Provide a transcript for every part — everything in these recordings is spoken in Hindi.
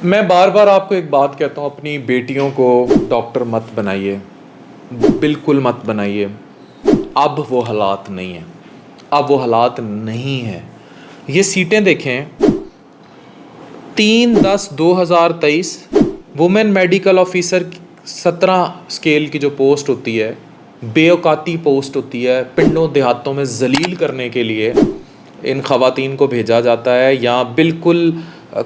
मैं बार बार आपको एक बात कहता हूँ, अपनी बेटियों को डॉक्टर मत बनाइए, बिल्कुल मत बनाइए। अब वो हालात नहीं है, अब वो हालात नहीं है। ये सीटें देखें, 3/10/2023 वुमेन मेडिकल ऑफिसर 17 स्केल की जो पोस्ट होती है, बेऔकाती पोस्ट होती है, पिंडों देहातों में जलील करने के लिए इन ख़वातीन को भेजा जाता है। या बिल्कुल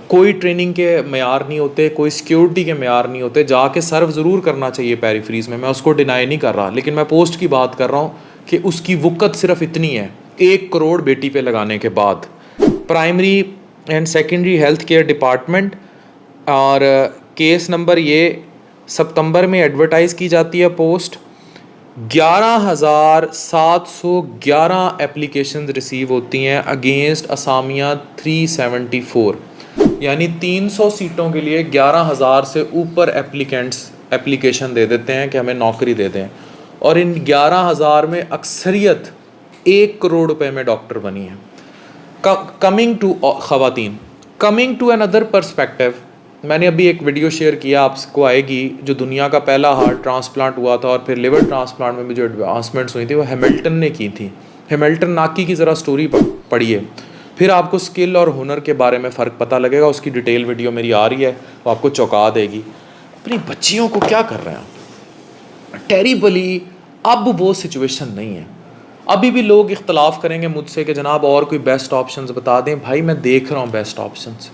कोई ट्रेनिंग के मेयार नहीं होते, कोई सिक्योरिटी के मेयार नहीं होते। जाके सर्व ज़रूर करना चाहिए पेरीफ्रीज़ में, मैं उसको डिनाई नहीं कर रहा, लेकिन मैं पोस्ट की बात कर रहा हूँ कि उसकी वक़्त सिर्फ इतनी है, 1 करोड़ बेटी पे लगाने के बाद। Primary and secondary health care department, और केस नंबर ये सितंबर में एडवर्टाइज़ की जाती है पोस्ट। 11,711 एप्लीकेशन रिसीव होती हैं अगेंस्ट असामिया 374, यानी 300 सीटों के लिए 11,000 से ऊपर एप्लीकेशन दे देते हैं कि हमें नौकरी दे दें। और इन 11,000 में अक्सरियत 1 करोड़ रुपए में डॉक्टर बनी है। कमिंग टू ख़वातीन, कमिंग टू अनदर पर्सपेक्टिव, मैंने अभी एक वीडियो शेयर किया, आपको आएगी, जो दुनिया का पहला हार्ट ट्रांसप्लांट हुआ था और फिर लिवर ट्रांसप्लांट में भी जो एडवांसमेंट्स हुई थी वो हैमिल्टन ने की थी। हैमिल्टन नाकी की ज़रा स्टोरी पढ़िए, फिर आपको स्किल और हुनर के बारे में फ़र्क पता लगेगा। उसकी डिटेल वीडियो मेरी आ रही है, वो आपको चौंका देगी। अपनी बच्चियों को क्या कर रहे हैं टेरिबली। अब वो सिचुएशन नहीं है। अभी भी लोग इख्तलाफ करेंगे मुझसे कि जनाब और कोई बेस्ट ऑप्शंस बता दें। भाई मैं देख रहा हूँ best options.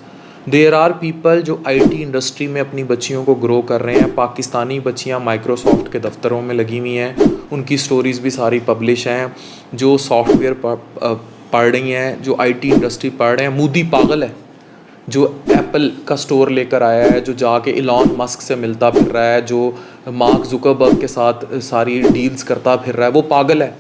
There are people जो आईटी इंडस्ट्री में अपनी बच्चियों को ग्रो कर रहे हैं। पाकिस्तानी बच्चियाँ माइक्रोसॉफ्ट के दफ्तरों में लगी हुई हैं, उनकी स्टोरीज़ भी सारी पब्लिश हैं। जो सॉफ्टवेयर पढ़ रही हैं, जो आईटी इंडस्ट्री पढ़ रहे हैं। मोदी पागल है जो एप्पल का स्टोर लेकर आया है, जो जाके इलॉन मस्क से मिलता फिर रहा है, जो मार्क जुकरबर्ग के साथ सारी डील्स करता फिर रहा है, वो पागल है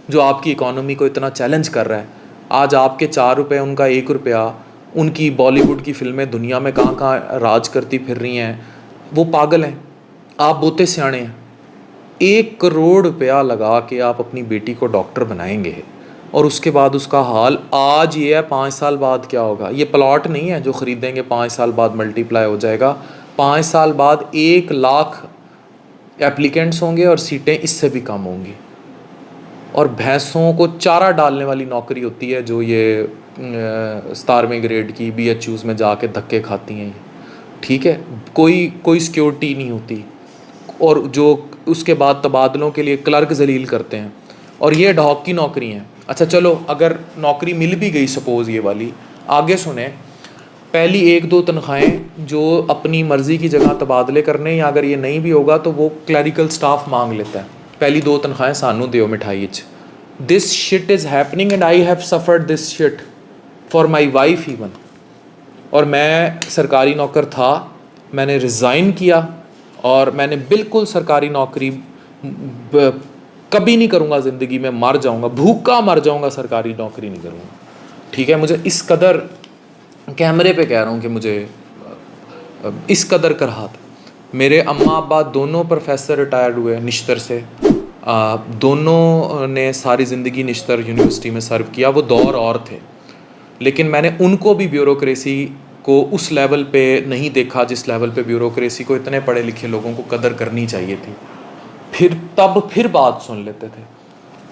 जो आपकी इकोनॉमी को इतना चैलेंज कर रहा है। आज आपके 4 रुपये, उनका 1 रुपया, उनकी बॉलीवुड की फिल्में दुनिया में कहाँ कहाँ राज करती फिर रही हैं। वो पागल हैं, आप बहुते सियाणे हैं। 1 करोड़ रुपया लगा के आप अपनी बेटी को डॉक्टर बनाएंगे और उसके बाद उसका हाल आज ये है, 5 साल बाद क्या होगा। ये प्लॉट नहीं है जो ख़रीदेंगे 5 साल बाद मल्टीप्लाई हो जाएगा। 5 साल बाद 1 लाख एप्लीकेंट्स होंगे और सीटें इससे भी कम होंगी। और भैंसों को चारा डालने वाली नौकरी होती है जो ये 17वें ग्रेड की BHUs में जाके धक्के खाती हैं। ठीक है, कोई सिक्योरिटी नहीं होती, और जो उसके बाद तबादलों के लिए क्लर्क जलील करते हैं, और ये एडहॉक की नौकरी हैं। अच्छा चलो, अगर नौकरी मिल भी गई सपोज़ ये वाली, आगे सुने, पहली 1-2 तनख्वाहें जो अपनी मर्ज़ी की जगह तबादले करने, या अगर ये नहीं भी होगा तो वो क्लरिकल स्टाफ मांग लेता है, पहली 2 तनख्वाहें सानू दियो मिठाई च। This shit is happening and I have suffered this shit for my wife even. और मैं सरकारी नौकर था, मैंने रिज़ाइन किया और मैंने बिल्कुल सरकारी नौकरी कभी नहीं करूँगा ज़िंदगी में, मर जाऊँगा, भूखा मर जाऊँगा, सरकारी नौकरी नहीं करूँगा। ठीक है, मुझे इस कदर, कैमरे पे कह रहा हूँ कि मुझे इस कदर कराहत। मेरे अम्मा अब्बा दोनों प्रोफेसर रिटायर्ड हुए निश्तर से, दोनों ने सारी ज़िंदगी निश्तर यूनिवर्सिटी में सर्व किया। वो दौर और थे, लेकिन मैंने उनको भी ब्यूरोक्रेसी को उस लेवल पे नहीं देखा जिस लेवल पे ब्यूरोक्रेसी को इतने पढ़े लिखे लोगों को कदर करनी चाहिए थी। फिर बात सुन लेते थे।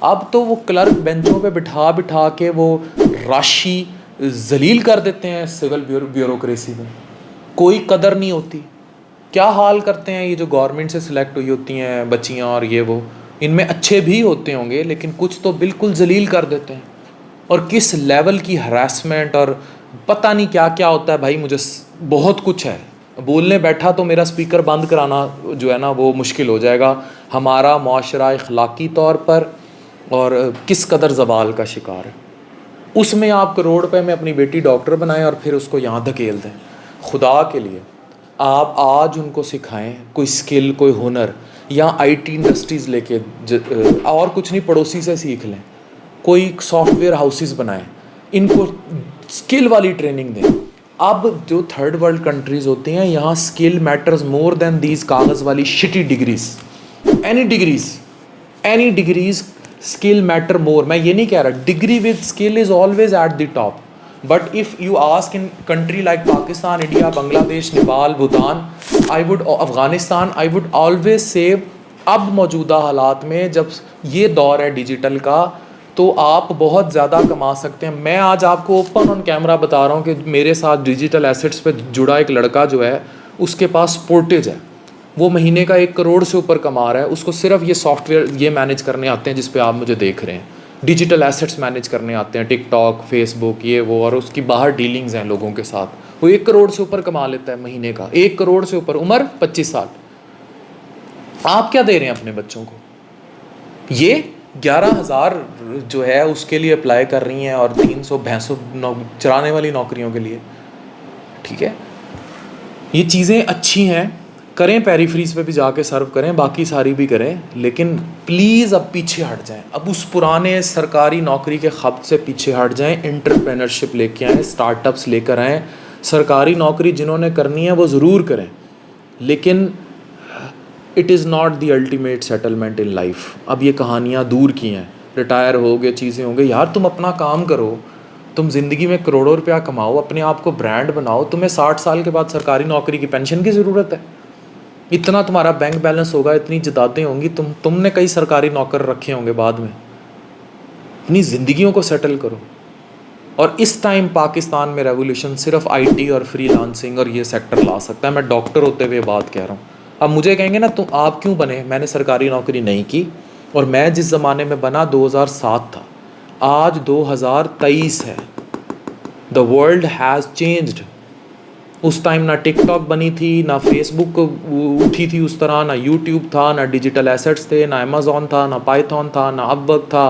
अब तो वो क्लर्क बेंचों पे बिठा बिठा के वो राशि जलील कर देते हैं सिविल ब्यूरोक्रेसी में, कोई कदर नहीं होती। क्या हाल करते हैं ये जो गवर्नमेंट से सिलेक्ट हुई होती हैं बच्चियाँ और ये वो, इनमें अच्छे भी होते होंगे लेकिन कुछ तो बिल्कुल जलील कर देते हैं। और किस लेवल की हरासमेंट और पता नहीं क्या क्या होता है। भाई मुझे बहुत कुछ है, बोलने बैठा तो मेरा स्पीकर बंद कराना जो है ना वो मुश्किल हो जाएगा। हमारा मुआशरा अखलाकी तौर पर और किस कदर ज़वाल का शिकार है। उसमें आप करोड़ रुपए में अपनी बेटी डॉक्टर बनाएं और फिर उसको यहाँ धकेल दें। खुदा के लिए आप आज उनको सिखाएं कोई स्किल, कोई हुनर, या आईटी इंडस्ट्रीज़ लेके और कुछ नहीं, पड़ोसी से सीख लें, कोई सॉफ्टवेयर हाउसेस बनाएं, इनको स्किल वाली ट्रेनिंग दें। अब जो थर्ड वर्ल्ड कंट्रीज़ होती हैं, यहाँ skill matters more than these कागज़ वाली shitty degrees. Any degrees skill matter more. मैं ये नहीं कह रहा, degree with skill is always at the top, but if you ask in country like Pakistan, India, Bangladesh, Nepal, Bhutan, Afghanistan, I would always say अब मौजूदा हालात में जब ये दौर है डिजिटल का, तो आप बहुत ज़्यादा कमा सकते हैं। मैं आज आपको ओपन ऑन कैमरा बता रहा हूँ कि मेरे साथ डिजिटल एसेट्स पे जुड़ा एक लड़का जो है, उसके पास पोर्टेज है, वो महीने का 1 करोड़ से ऊपर कमा रहा है। उसको सिर्फ ये सॉफ्टवेयर ये मैनेज करने आते हैं जिस पे आप मुझे देख रहे हैं, डिजिटल एसेट्स मैनेज करने आते हैं, टिकटॉक, फेसबुक, ये वो, और उसकी बाहर डीलिंग्स हैं लोगों के साथ। वो 1 करोड़ से ऊपर कमा लेता है महीने का, 1 करोड़ से ऊपर, उम्र 25 साल। आप क्या दे रहे हैं अपने बच्चों को? ये 11,000 जो है उसके लिए अप्लाई कर रही हैं, और 300 भैंसों चराने वाली नौकरियों के लिए। ठीक है, ये चीज़ें अच्छी हैं, करें, पेरीफ्रीज पे भी जाके सर्व करें, बाकी सारी भी करें, लेकिन प्लीज़ अब पीछे हट जाएं। अब उस पुराने सरकारी नौकरी के ख़ब्त से पीछे हट जाएं, एंटरप्रेन्योरशिप लेके आएँ, स्टार्टअप्स लेकर आएँ। सरकारी नौकरी जिन्होंने करनी है वो ज़रूर करें, लेकिन it is not the ultimate settlement in life. अब ये कहानियाँ दूर की हैं, रिटायर हो गए, चीज़ें होंगे। यार तुम अपना काम करो, तुम ज़िंदगी में करोड़ों रुपया कमाओ, अपने आप को ब्रांड बनाओ। तुम्हें 60 साल के बाद सरकारी नौकरी की पेंशन की ज़रूरत है? इतना तुम्हारा बैंक बैलेंस होगा, इतनी जदादें होंगी, तुमने कई सरकारी नौकर रखे होंगे बाद में। अपनी ज़िंदगियों को सेटल करो। और इस टाइम पाकिस्तान में रेवोल्यूशन सिर्फ आईटी और फ्रीलांसिंग और ये सेक्टर ला सकता है। मैं डॉक्टर होते हुए बात कह रहा हूँ। अब मुझे कहेंगे ना तुम आप क्यों बने, मैंने सरकारी नौकरी नहीं की, और मैं जिस ज़माने में बना 2007 था, आज 2023 है। The world has changed. उस टाइम ना टिकटॉक बनी थी, ना फेसबुक उठी थी उस तरह, ना यूट्यूब था, ना डिजिटल एसेट्स थे, ना अमेज़ॉन था, ना पाइथन था, ना अपवर्क था,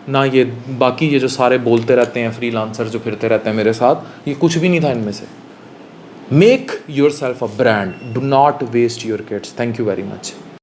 ना ये बाकी ये जो सारे बोलते रहते हैं फ्रीलांसर जो फिरते रहते हैं मेरे साथ, ये कुछ भी नहीं था इनमें से। Make yourself a brand, do not waste your kids. Thank you very much.